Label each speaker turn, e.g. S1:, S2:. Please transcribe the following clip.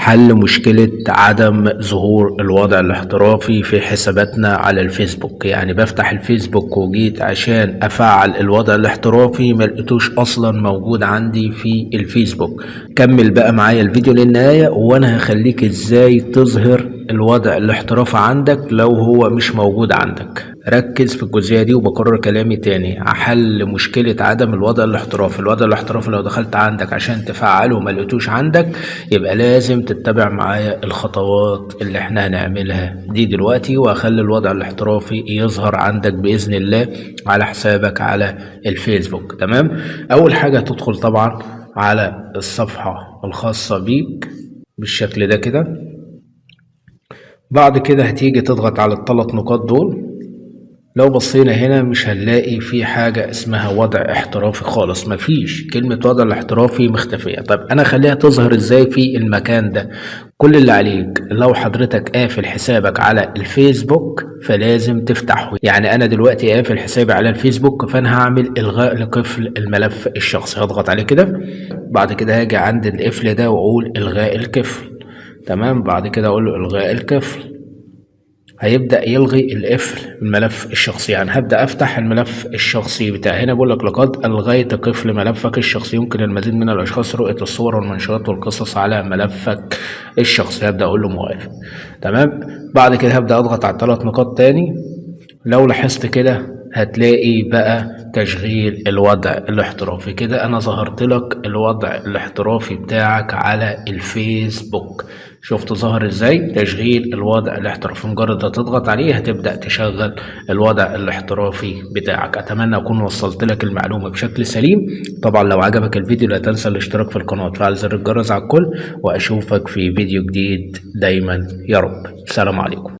S1: حل مشكلة عدم ظهور الوضع الاحترافي في حساباتنا على الفيسبوك. يعني بفتح الفيسبوك وجيت عشان افعل الوضع الاحترافي ما لقيتوش اصلا موجود عندي في الفيسبوك. كمل بقى معايا الفيديو للنهاية وانا هخليك ازاي تظهر الوضع الاحترافي عندك لو هو مش موجود عندك. ركز في الجزئية دي وبكرر كلامي تاني. حل مشكلة عدم الوضع الاحترافي. الوضع الاحترافي لو دخلت عندك عشان تفعله وما لقيتوش عندك يبقى لازم تتبع معايا الخطوات اللي احنا هنعملها دي دلوقتي، وهخلي الوضع الاحترافي يظهر عندك بإذن الله على حسابك على الفيسبوك. تمام. أول حاجة تدخل طبعا على الصفحة الخاصة بيك بالشكل ده كده. بعد كده هتيجي تضغط على الثلاث نقاط دول. لو بصينا هنا مش هنلاقي في حاجة اسمها وضع احترافي خالص، مفيش. كلمة وضع الاحترافي مختفية. طيب انا اخليها تظهر ازاي في المكان ده؟ كل اللي عليك لو حضرتك قافل حسابك على الفيسبوك فلازم تفتحه. يعني انا دلوقتي قافل حسابي على الفيسبوك فانا هعمل الغاء لقفل الملف الشخصي. هضغط عليه كده. بعد كده هاجي عند القفل ده واقول الغاء القفل. تمام. بعد كده اقول له الغاء القفل. هيبدأ يلغي القفل الملف الشخصي. يعني هبدأ أفتح الملف الشخصي بتاعي. هنا بقول لك لقد ألغيت قفل ملفك الشخصي. يمكن المزيد من الأشخاص رؤية الصور والمنشورات والقصص على ملفك الشخصي. هبدأ أقول له موافق. تمام. بعد كده هبدأ أضغط على الثلاث نقاط تاني. لو لاحظت كده هتلاقي بقى تشغيل الوضع الاحترافي. كده انا ظهرت لك الوضع الاحترافي بتاعك على الفيسبوك. شفت ظهر ازاي؟ تشغيل الوضع الاحترافي. مجرد ما تضغط عليه هتبدأ تشغل الوضع الاحترافي بتاعك. اتمنى اكون وصلت لك المعلومة بشكل سليم. طبعا لو عجبك الفيديو لا تنسى الاشتراك في القناة وتفعل زر الجرس على الكل، واشوفك في فيديو جديد دايما يا رب. السلام عليكم.